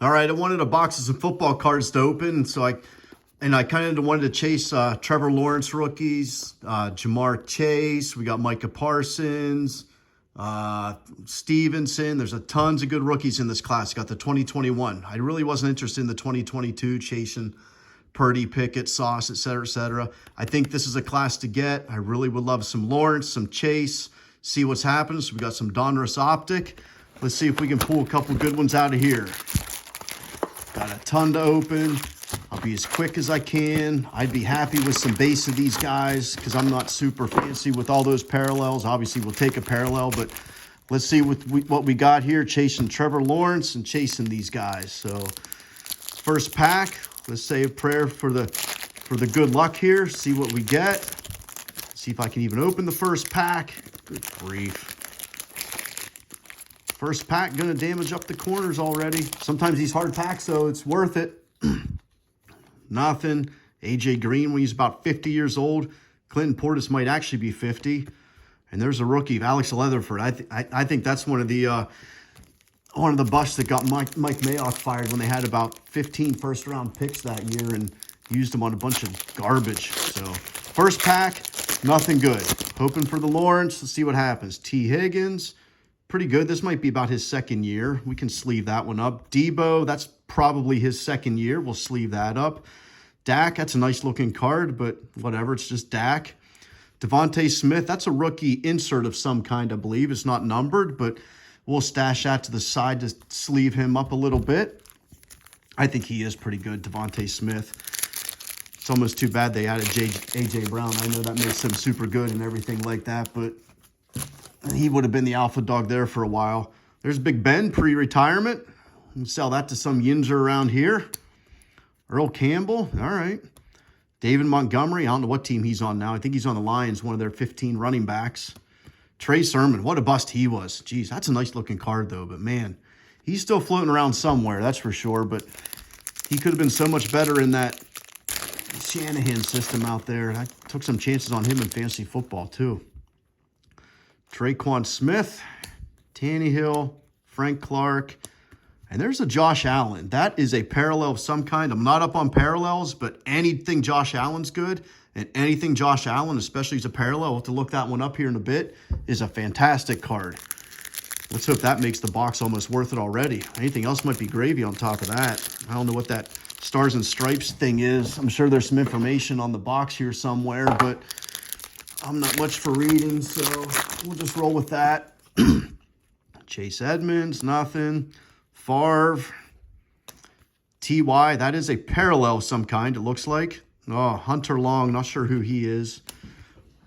All right, I wanted a box of some football cards to open, so I kind of wanted to chase Trevor Lawrence rookies, Jamar Chase. We got Micah Parsons, Stevenson. There's tons of good rookies in this class. Got the 2021. I really wasn't interested in the 2022 chasing Purdy, Pickett, Sauce, et cetera, et cetera. I think this is a class to get. I really would love some Lawrence, some Chase, see what's happening. So we got some Donruss Optic. Let's see if we can pull a couple good ones out of here. Got a ton to open. I'll be as quick as I can. I'd be happy with some base of these guys because I'm not super fancy with all those parallels. Obviously, we'll take a parallel, but let's see what we got here. Chasing Trevor Lawrence and chasing these guys. So first pack, let's say a prayer for the good luck here. See what we get. See if I can even open the first pack. Good grief. First pack going to damage up the corners already. Sometimes these hard packs, though, it's worth it. Nothing. A.J. Green, when he's about 50 years old. Clinton Portis might actually be 50. And there's a rookie, Alex Leatherford. I think that's one of the busts that got Mike Mayock fired when they had about 15 first-round picks that year and used them on a bunch of garbage. So first pack, nothing good. Hoping for the Lawrence. Let's see what happens. T. Higgins. Pretty good. This might be about his second year. We can sleeve that one up. Debo, that's probably his second year. We'll sleeve that up. Dak, that's a nice looking card, but whatever. It's just Dak. Devontae Smith, that's a rookie insert of some kind, I believe. It's not numbered, but we'll stash that to the side to sleeve him up a little bit. I think he is pretty good, Devontae Smith. It's almost too bad they added A.J. Brown. I know that makes him super good and everything like that, but he would have been the alpha dog there for a while. There's Big Ben, pre-retirement. We'll sell that to some yinzer around here. Earl Campbell, all right. David Montgomery, I don't know what team he's on now. I think he's on the Lions, one of their 15 running backs. Trey Sermon, what a bust he was. Geez, that's a nice-looking card, though. But, man, he's still floating around somewhere, that's for sure. But he could have been so much better in that Shanahan system out there. I took some chances on him in fantasy football, too. Traquan Smith, Tannehill, Frank Clark, and there's a Josh Allen. That is a parallel of some kind. I'm not up on parallels, but anything Josh Allen's good, and anything Josh Allen, especially as a parallel, we'll have to look that one up here in a bit, is a fantastic card. Let's hope that makes the box almost worth it already. Anything else might be gravy on top of that. I don't know what that Stars and Stripes thing is. I'm sure there's some information on the box here somewhere, but I'm not much for reading, so we'll just roll with that. Chase Edmonds, nothing. Favre. T.Y., that is a parallel of some kind, it looks like. Oh, Hunter Long, not sure who he is.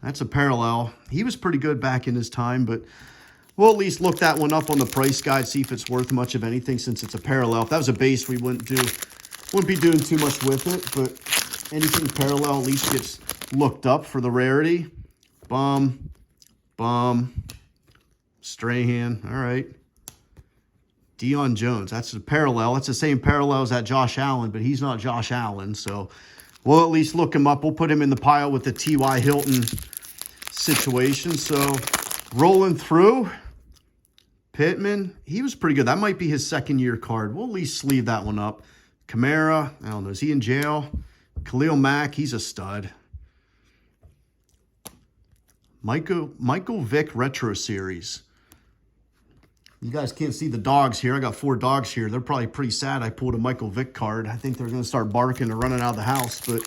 That's a parallel. He was pretty good back in his time, but we'll at least look that one up on the price guide, see if it's worth much of anything since it's a parallel. If that was a base, we wouldn't be doing too much with it, but anything parallel at least gets looked up for the rarity. Strahan, all right. Deion Jones, that's a parallel. That's the same parallel as that Josh Allen, but he's not Josh Allen, so we'll at least look him up. We'll put him in the pile with the T.Y. Hilton situation. So rolling through, Pittman, he was pretty good. That might be his second-year card. We'll at least sleeve that one up. Kamara, I don't know, is he in jail? Khalil Mack, he's a stud. Michael Vick Retro Series. You guys can't see the dogs here. I got 4 dogs here. They're probably pretty sad I pulled a Michael Vick card. I think they're going to start barking and running out of the house, but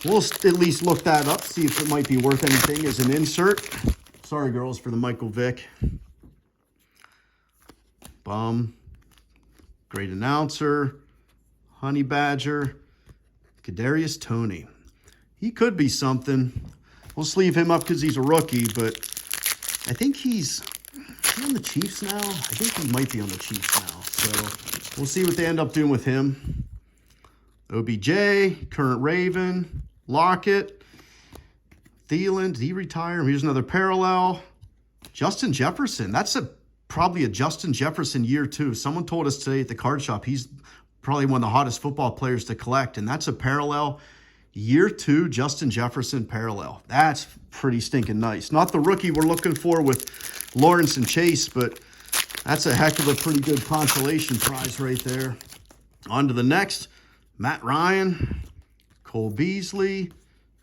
we'll at least look that up, see if it might be worth anything as an insert. Sorry, girls, for the Michael Vick. Great announcer. Honey Badger. Kadarius Toney. He could be something. We'll sleeve him up because he's a rookie, but I think he's on the Chiefs now. I think he might be on the Chiefs now. So we'll see what they end up doing with him. OBJ, current Raven, Lockett, Thielen, did he retire? Here's another parallel. Justin Jefferson, that's probably a Justin Jefferson year too. Someone told us today at the card shop he's probably one of the hottest football players to collect, and that's a parallel. Year 2, Justin Jefferson parallel. That's pretty stinking nice. Not the rookie we're looking for with Lawrence and Chase, but That's a heck of a pretty good consolation prize right there. On to the next. Matt Ryan, Cole Beasley,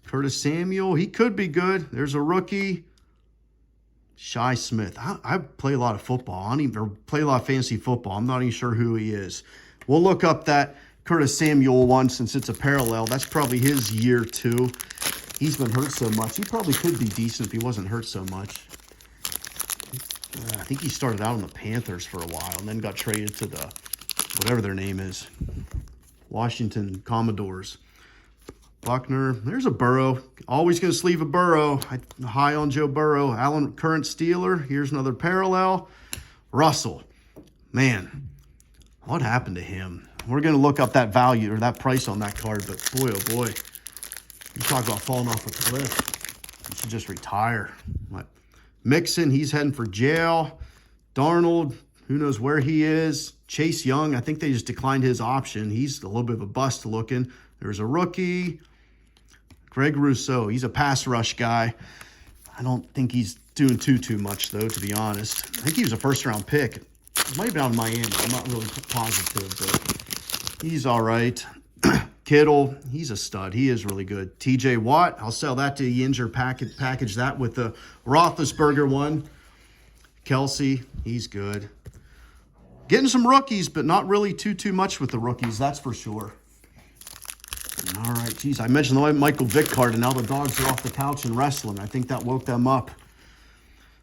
Curtis Samuel. He could be good. There's a rookie. Shi Smith. I play a lot of football. I don't even play a lot of fantasy football. I'm not even sure who he is. We'll look up that Curtis Samuel one since it's a parallel. That's probably his year 2. He's been hurt so much. He probably could be decent if he wasn't hurt so much. I think he started out in the Panthers for a while and then got traded to the, whatever their name is, Washington Commodores. Buckner. There's a Burrow. Always going to sleeve a Burrow. High on Joe Burrow. Allen, current Steeler. Here's another parallel. Russell. Man, what happened to him? We're going to look up that value or that price on that card, but boy, oh boy. You talk about falling off a cliff. You should just retire. What? Mixon, he's heading for jail. Darnold, who knows where he is. Chase Young, I think they just declined his option. He's a little bit of a bust looking. There's a rookie. Greg Rousseau, he's a pass rush guy. I don't think he's doing too much, though, to be honest. I think he was a first-round pick. He might have been out of Miami. I'm not really positive, but he's all right. Kittle, he's a stud. He is really good. TJ Watt, I'll sell that to Yinger, package that with the Roethlisberger one. Kelsey, he's good. Getting some rookies, but not really too much with the rookies, that's for sure. All right, geez, I mentioned the Michael Vick card, and now the dogs are off the couch and wrestling. I think that woke them up.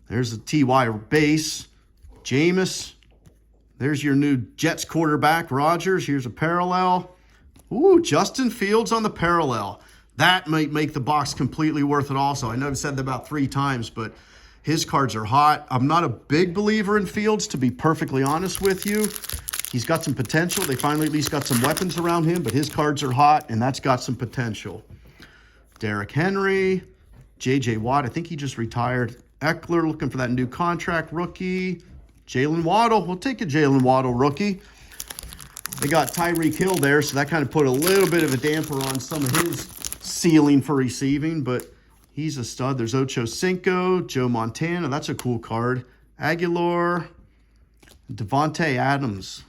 There's a T.Y. base. Jameis. There's your new Jets quarterback, Rodgers. Here's a parallel. Ooh, Justin Fields on the parallel. That might make the box completely worth it also. I know I've said that about 3 times, but his cards are hot. I'm not a big believer in Fields, to be perfectly honest with you. He's got some potential. They finally at least got some weapons around him, but his cards are hot, and that's got some potential. Derrick Henry, J.J. Watt. I think he just retired. Eckler looking for that new contract. Rookie. Jalen Waddle. We'll take a Jalen Waddle rookie. They got Tyreek Hill there, so that kind of put a little bit of a damper on some of his ceiling for receiving, but he's a stud. There's Ocho Cinco, Joe Montana. That's a cool card. Aguilar, Devontae Adams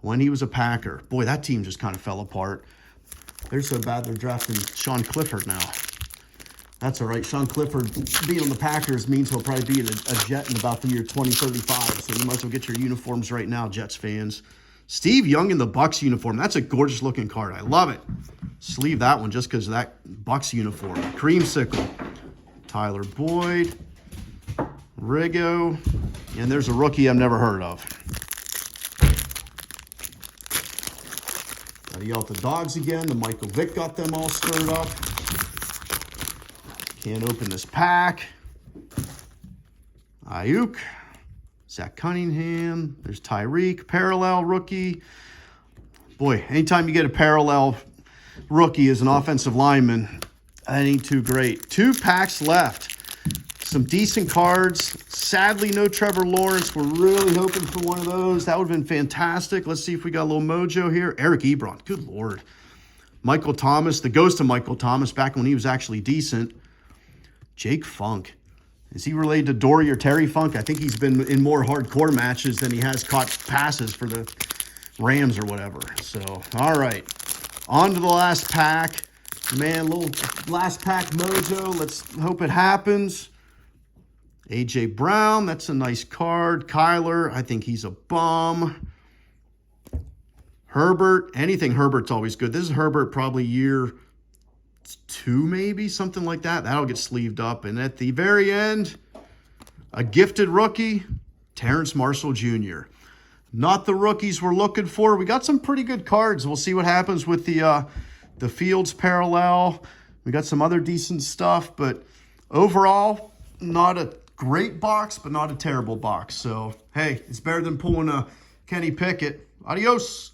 when he was a Packer. Boy, that team just kind of fell apart. They're so bad they're drafting Sean Clifford now. That's all right. Sean Clifford being on the Packers means he'll probably be a Jet in about the year 2035, so you might as well get your uniforms right now, Jets fans. Steve Young in the Bucs uniform. That's a gorgeous looking card. I love it. Sleeve that one just because of that Bucs uniform. Creamsicle. Tyler Boyd. Rigo. And there's a rookie I've never heard of. Gotta yell at the dogs again. The Michael Vick got them all stirred up. Can't open this pack. Ayuk. Zach Cunningham. There's Tyreek, parallel rookie. Boy, anytime you get a parallel rookie as an offensive lineman, that ain't too great. 2 packs left. Some decent cards. Sadly, no Trevor Lawrence. We're really hoping for one of those. That would have been fantastic. Let's see if we got a little mojo here. Eric Ebron. Good Lord. Michael Thomas, the ghost of Michael Thomas, back when he was actually decent. Jake Funk. Is he related to Dory or Terry Funk? I think he's been in more hardcore matches than he has caught passes for the Rams or whatever. So, all right. On to the last pack. Man, little last pack mojo. Let's hope it happens. A.J. Brown, that's a nice card. Kyler, I think he's a bum. Herbert, anything Herbert's always good. This is Herbert probably year 2 maybe, something like that. That'll get sleeved up. And at the very end, a gifted rookie, Terrence Marshall Jr. Not the rookies we're looking for. We got some pretty good cards. We'll see what happens with the Fields parallel. We got some other decent stuff, but overall, not a great box, but not a terrible box. So, hey, it's better than pulling a Kenny Pickett. Adios.